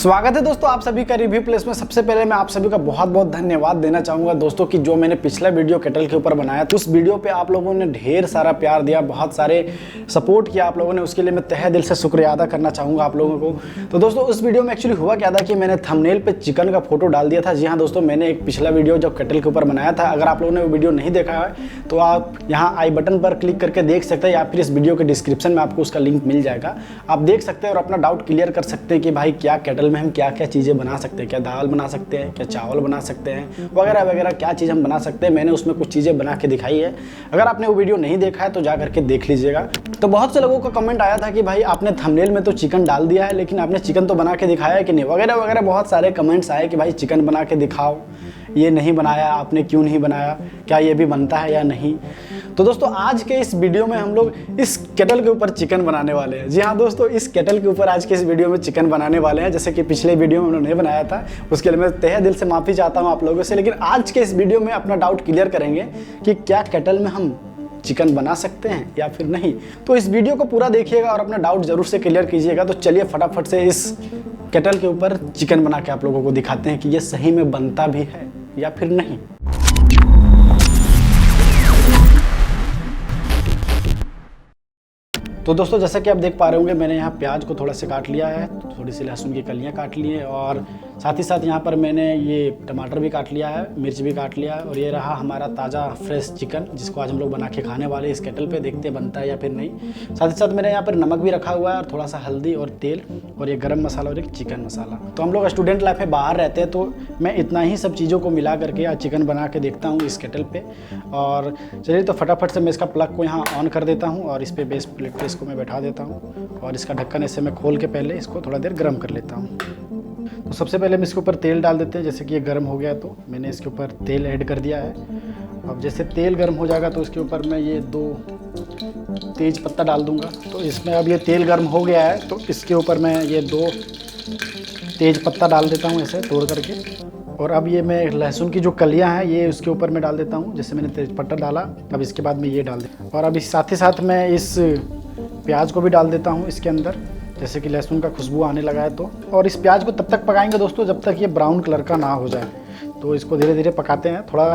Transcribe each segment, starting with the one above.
स्वागत है दोस्तों आप सभी का रिव्यू प्लेस में। सबसे पहले मैं आप सभी का बहुत बहुत धन्यवाद देना चाहूँगा दोस्तों कि जो मैंने पिछला वीडियो केटल के ऊपर बनाया तो उस वीडियो पे आप लोगों ने ढेर सारा प्यार दिया, बहुत सारे सपोर्ट किया आप लोगों ने, उसके लिए मैं तहे दिल से शुक्रिया अदा करना चाहूँगा आप लोगों को। तो दोस्तों उस वीडियो में एक्चुअली हुआ क्या था कि मैंने थंबनेल पे चिकन का फोटो डाल दिया था। जी हाँ दोस्तों, मैंने एक पिछला वीडियो जब केटल के ऊपर बनाया था, अगर आप लोगों ने वो वीडियो नहीं देखा है तो आप यहाँ आई बटन पर क्लिक करके देख सकते हैं या फिर इस वीडियो के डिस्क्रिप्शन में आपको उसका लिंक मिल जाएगा। आप देख सकते हैं और अपना डाउट क्लियर कर सकते हैं कि भाई क्या केटल में हम क्या क्या चीज़ें बना सकते हैं, क्या दाल बना सकते हैं, क्या चावल बना सकते हैं, वगैरह वगैरह क्या चीज़ हम बना सकते हैं। मैंने उसमें कुछ चीज़ें बना के दिखाई है। अगर आपने वो वीडियो नहीं देखा है तो जा करके देख लीजिएगा। तो बहुत से लोगों का कमेंट आया था कि भाई आपने थंबनेल में तो चिकन डाल दिया है लेकिन आपने चिकन तो बना के दिखाया है कि नहीं, वगैरह वगैरह बहुत सारे कमेंट्स आए कि भाई चिकन बना के दिखाओ, ये नहीं बनाया आपने, क्यों नहीं बनाया, क्या ये भी बनता है या नहीं। तो दोस्तों आज के इस वीडियो में हम लोग इस केटल के ऊपर चिकन बनाने वाले हैं। जी हाँ दोस्तों, इस केटल के ऊपर आज के इस वीडियो में चिकन बनाने वाले हैं। जैसे कि पिछले वीडियो में उन्होंने बनाया था, उसके लिए मैं तहे दिल से माफ़ी चाहता हूँ आप लोगों से। लेकिन आज के इस वीडियो में अपना डाउट क्लियर करेंगे कि क्या केटल में हम चिकन बना सकते हैं या फिर नहीं। तो इस वीडियो को पूरा देखिएगा और अपना डाउट जरूर से क्लियर कीजिएगा। तो चलिए फटाफट से इस केटल के ऊपर चिकन बना के आप लोगों को दिखाते हैं कि ये सही में बनता भी है या फिर नहीं। तो दोस्तों जैसा कि आप देख पा रहे होंगे, मैंने यहाँ प्याज को थोड़ा सा काट लिया है, थोड़ी सी लहसुन की कलियाँ काट ली हैं और साथ ही साथ यहाँ पर मैंने ये टमाटर भी काट लिया है, मिर्च भी काट लिया है। और ये रहा हमारा ताज़ा फ्रेश चिकन जिसको आज हम लोग बना के खाने वाले इस केटल पे, देखते बनता है या फिर नहीं। साथ ही साथ मैंने यहाँ पर नमक भी रखा हुआ है और थोड़ा सा हल्दी और तेल और ये गरम मसाला और एक चिकन मसाला। तो हम लोग स्टूडेंट लाइफ में बाहर रहते हैं तो मैं इतना ही सब चीज़ों को मिला करके आज चिकन बना के देखता हूँ इस केटल पे। और चलिए तो फटाफट से मैं इसका प्लग को यहाँ ऑन कर देता हूँ और इस पर बेस प्लेट पे इसको मैं बैठा देता हूँ और इसका ढक्कन ऐसे मैं खोल के पहले इसको थोड़ा देर गर्म कर लेता हूँ। तो सबसे पहले हम इसके ऊपर तेल डाल देते हैं। जैसे कि ये गर्म हो गया तो मैंने इसके ऊपर तेल ऐड कर दिया है। अब जैसे तेल गर्म हो जाएगा तो इसके ऊपर मैं ये 2 तेज पत्ता डाल दूंगा। तो इसमें अब ये तेल गर्म हो गया है तो इसके ऊपर मैं ये 2 तेज पत्ता डाल देता हूँ ऐसे तोड़ करके। और अब ये मैं लहसुन की जो कलियाँ हैं ये उसके ऊपर मैं डाल देता हूँ। जैसे मैंने तेज पत्ता डाला, अब इसके बाद मैं ये डाल देता हूँ और अब साथ ही साथ मैं इस प्याज को भी डाल देता हूँ इसके अंदर, जैसे कि लहसुन का खुशबू आने लगा है तो। और इस प्याज को तब तक पकाएंगे दोस्तों जब तक ये ब्राउन कलर का ना हो जाए। तो इसको धीरे धीरे पकाते हैं, थोड़ा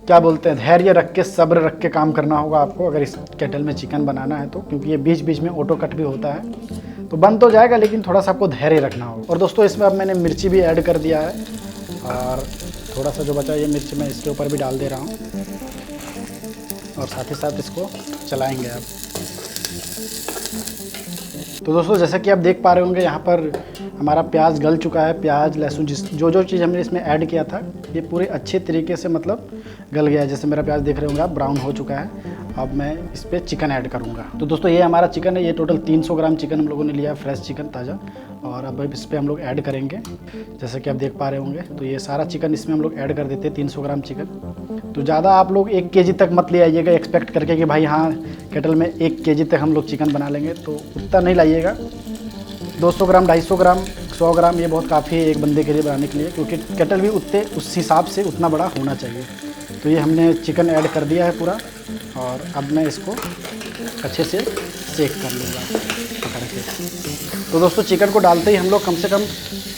क्या बोलते हैं धैर्य रख के, सब्र रख के काम करना होगा आपको अगर इस केटल में चिकन बनाना है तो, क्योंकि ये बीच बीच में ऑटो कट भी होता है। तो बन तो जाएगा लेकिन थोड़ा सा आपको धैर्य रखना होगा। और दोस्तों इसमें अब मैंने मिर्ची भी ऐड कर दिया है और थोड़ा सा जो बचा ये मिर्च मैं इसके ऊपर भी डाल दे रहा हूँ और साथ ही साथ इसको चलाएँगे आप। तो दोस्तों जैसा कि आप देख पा रहे होंगे यहाँ पर हमारा प्याज गल चुका है। प्याज लहसुन जो चीज़ हमने इसमें ऐड किया था ये पूरे अच्छे तरीके से मतलब गल गया है। जैसे मेरा प्याज देख रहे होंगे आप, ब्राउन हो चुका है। अब मैं इस पर चिकन ऐड करूँगा। तो दोस्तों ये हमारा चिकन है, ये टोटल 300 ग्राम चिकन हम लोगों ने लिया है, फ्रेश चिकन ताज़ा। और अब इस पर हम लोग ऐड करेंगे जैसे कि आप देख पा रहे होंगे। तो ये सारा चिकन इसमें हम लोग ऐड कर देते हैं, 300 ग्राम चिकन। तो ज़्यादा आप लोग 1 केजी तक मत ले आइएगा एक्सपेक्ट करके कि भाई हाँ केटल में 1 केजी तक हम लोग चिकन बना लेंगे, तो उतना नहीं लाइएगा। 200 ग्राम, 250 ग्राम, 100 ग्राम ये बहुत काफ़ी है एक बंदे के लिए बनाने के लिए, क्योंकि केटल भी उतने उस हिसाब से उतना बड़ा होना चाहिए। तो ये हमने चिकन ऐड कर दिया है पूरा और अब मैं इसको अच्छे से सेक कर लूँगा पकड़ के। तो दोस्तों चिकन को डालते ही हम लोग कम से कम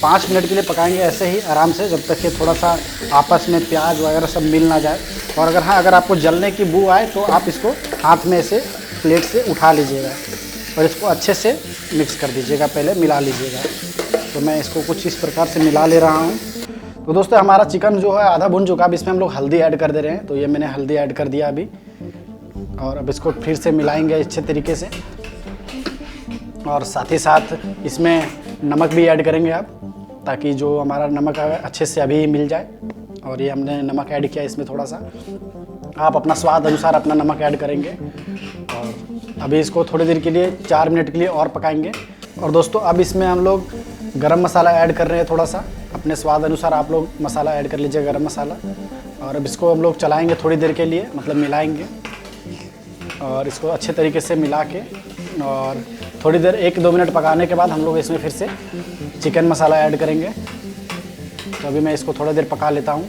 5 मिनट के लिए पकाएंगे ऐसे ही आराम से, जब तक कि थोड़ा सा आपस में प्याज वगैरह सब मिल ना जाए। और अगर आपको जलने की बू आए तो आप इसको हाथ में ऐसे प्लेट से उठा लीजिएगा और इसको अच्छे से मिक्स कर दीजिएगा, पहले मिला लीजिएगा। तो मैं इसको कुछ इस प्रकार से मिला ले रहा हूँ। तो दोस्तों हमारा चिकन जो है आधा भुन चुका है। अब इसमें हम लोग हल्दी ऐड कर दे रहे हैं। तो ये मैंने हल्दी ऐड कर दिया अभी और अब इसको फिर से मिलाएंगे अच्छे तरीके से। और साथ ही साथ इसमें नमक भी ऐड करेंगे आप, ताकि जो हमारा नमक है अच्छे से अभी मिल जाए। और ये हमने नमक ऐड किया इसमें थोड़ा सा, आप अपना स्वाद अनुसार अपना नमक ऐड करेंगे। और अभी इसको थोड़ी देर के लिए 4 मिनट के लिए और पकाएंगे। और दोस्तों अब इसमें हम लोग गरम मसाला ऐड कर रहे हैं थोड़ा सा, अपने स्वाद अनुसार आप लोग मसाला ऐड कर लीजिए, गरम मसाला। और अब इसको हम लोग चलाएंगे थोड़ी देर के लिए, मतलब मिलाएंगे और इसको अच्छे तरीके से मिला के। और थोड़ी देर 1-2 मिनट पकाने के बाद हम लोग इसमें फिर से चिकन मसाला ऐड करेंगे। तो अभी मैं इसको थोड़ा देर पका लेता हूँ।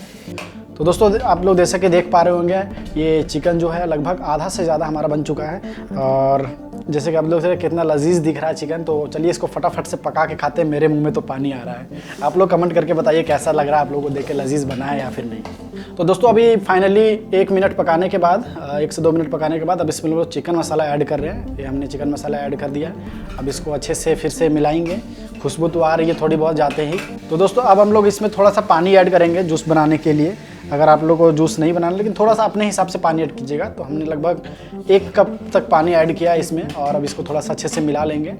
तो दोस्तों आप लोग जैसे कि देख पा रहे होंगे ये चिकन जो है लगभग आधा से ज़्यादा हमारा बन चुका है और जैसे कि आप लोग से कितना लजीज दिख रहा है चिकन, तो चलिए इसको फटाफट से पका के खाते हैं। मेरे मुंह में तो पानी आ रहा है। आप लोग कमेंट करके बताइए कैसा लग रहा है आप लोगों को देख के, लजीज बना है या फिर नहीं। तो दोस्तों अभी फाइनली 1 मिनट पकाने के बाद, 1 से 2 मिनट पकाने के बाद अब इसमें लोग चिकन मसाला ऐड कर रहे हैं। ये हमने चिकन मसाला ऐड कर दिया। अब इसको अच्छे से फिर से मिलाएंगे। खुशबू तो आ रही है थोड़ी बहुत जाते ही। तो दोस्तों अब हम लोग इसमें थोड़ा सा पानी ऐड करेंगे जूस बनाने के लिए। अगर आप लोग को जूस नहीं बनाना, लेकिन थोड़ा सा अपने हिसाब से पानी ऐड कीजिएगा। तो हमने लगभग 1 कप तक पानी ऐड किया इसमें, और अब इसको थोड़ा सा अच्छे से मिला लेंगे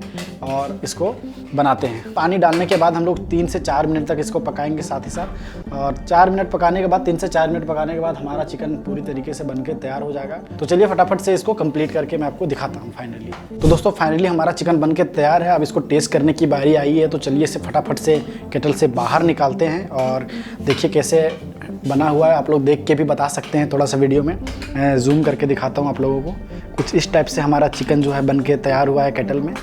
और इसको बनाते हैं। पानी डालने के बाद हम लोग 3 से 4 मिनट तक इसको पकाएंगे साथ ही साथ। और 4 मिनट पकाने के बाद, 3 से 4 मिनट पकाने के बाद हमारा चिकन पूरी तरीके से बनके तैयार हो जाएगा। तो चलिए फटाफट से इसको कंप्लीट करके मैं आपको दिखाता हूँ फाइनली। तो दोस्तों फाइनली हमारा चिकन बनके तैयार है। अब इसको टेस्ट करने की बारी आई है। तो चलिए इसे फटाफट से केटल से बाहर निकालते हैं और देखिए कैसे बना हुआ है। आप लोग देख के भी बता सकते हैं थोड़ा सा वीडियो में। मैं जूम करके दिखाता हूँ आप लोगों को। कुछ इस टाइप से हमारा चिकन जो है बन के तैयार हुआ है केटल में।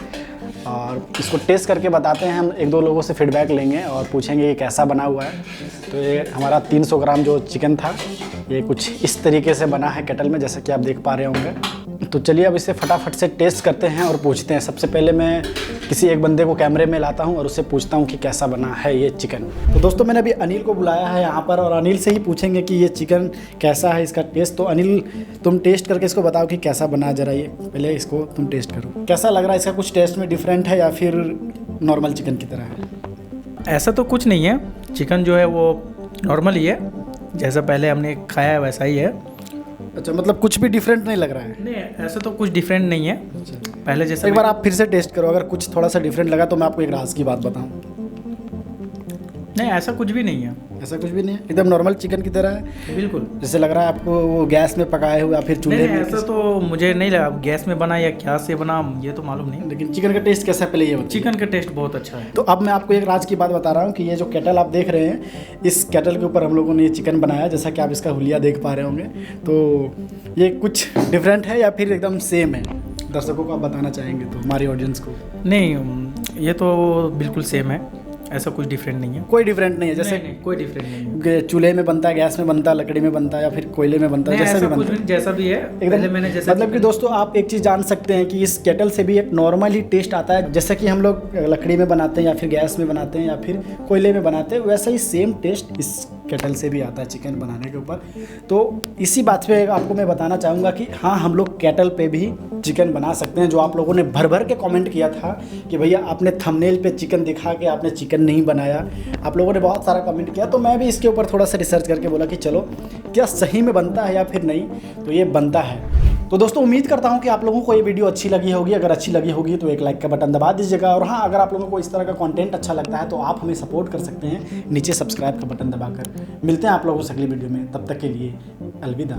और इसको टेस्ट करके बताते हैं। हम 1-2 लोगों से फीडबैक लेंगे और पूछेंगे ये कैसा बना हुआ है। तो ये हमारा 300 ग्राम जो चिकन था, ये कुछ इस तरीके से बना है केटल में, जैसा कि आप देख पा रहे होंगे। तो चलिए अब इसे फटाफट से टेस्ट करते हैं और पूछते हैं। सबसे पहले मैं किसी एक बंदे को कैमरे में लाता हूं और उससे पूछता हूं कि कैसा बना है ये चिकन। तो दोस्तों मैंने अभी अनिल को बुलाया है यहाँ पर, और अनिल से ही पूछेंगे कि ये चिकन कैसा है, इसका टेस्ट। तो अनिल तुम टेस्ट करके इसको बताओ कि कैसा बना। जरा ये पहले इसको तुम टेस्ट करो, कैसा लग रहा है? इसका कुछ टेस्ट में डिफरेंट है या फिर नॉर्मल चिकन की तरह है? ऐसा तो कुछ नहीं है। चिकन जो है वो नॉर्मल ही है, जैसा पहले हमने खाया है वैसा ही है। अच्छा, मतलब कुछ भी डिफरेंट नहीं लग रहा है? नहीं, ऐसा तो कुछ डिफरेंट नहीं है। पहले जैसा एक बार आप फिर से टेस्ट करो। अगर कुछ थोड़ा सा डिफरेंट लगा तो मैं आपको एक राज की बात बताऊं। नहीं, ऐसा कुछ भी नहीं है। ऐसा कुछ भी नहीं है, एकदम नॉर्मल चिकन की तरह है। बिल्कुल जैसे लग रहा है आपको वो गैस में पकाए हुए या फिर चूल्हे में। ऐसा तो मुझे नहीं लगा गैस में बना या क्या से बना, ये तो मालूम नहीं। लेकिन चिकन का टेस्ट कैसा है पहले ये बताइए। चिकन का टेस्ट बहुत अच्छा है। तो अब मैं आपको एक राज की बात बता रहा हूँ कि ये जो केटल आप देख रहे हैं, इस केटल के ऊपर हम लोगों ने ये चिकन बनाया, जैसा कि आप इसका हुलिया देख पा रहे होंगे। तो ये कुछ डिफरेंट है या फिर एकदम सेम है? दर्शकों को आप बताना चाहेंगे तो, हमारी ऑडियंस को। नहीं, ये तो बिल्कुल सेम है, ऐसा कुछ डिफरेंट नहीं है। कोई डिफरेंट नहीं है? जैसे नहीं, कोई डिफरेंट नहीं है। चूल्हे में बनता है, गैस में बनता है, लकड़ी में बनता है या फिर कोयले में बनता है, जैसा भी बनता है, जैसा भी है एकदम। मैंने जैसा मतलब कि दोस्तों आप एक चीज़ जान सकते हैं कि इस केटल से भी एक नॉर्मल ही टेस्ट आता है। जैसे कि हम लोग लकड़ी में बनाते हैं या फिर गैस में बनाते हैं या फिर कोयले में बनाते हैं, वैसा ही सेम टेस्ट इस केटल से भी आता है चिकन बनाने के ऊपर। तो इसी बात पे आपको मैं बताना चाहूँगा कि हाँ, हम लोग केटल पे भी चिकन बना सकते हैं। जो आप लोगों ने भर भर के कमेंट किया था कि भैया आपने थंबनेल पे चिकन दिखा के आपने चिकन नहीं बनाया, आप लोगों ने बहुत सारा कमेंट किया। तो मैं भी इसके ऊपर थोड़ा सा रिसर्च करके बोला कि चलो क्या सही में बनता है या फिर नहीं। तो ये बनता है। तो दोस्तों उम्मीद करता हूँ कि आप लोगों को ये वीडियो अच्छी लगी होगी। अगर अच्छी लगी होगी तो एक लाइक का बटन दबा दीजिएगा। और हाँ, अगर आप लोगों को इस तरह का कंटेंट अच्छा लगता है तो आप हमें सपोर्ट कर सकते हैं नीचे सब्सक्राइब का बटन दबाकर। मिलते हैं आप लोगों से अगली वीडियो में, तब तक के लिए अलविदा।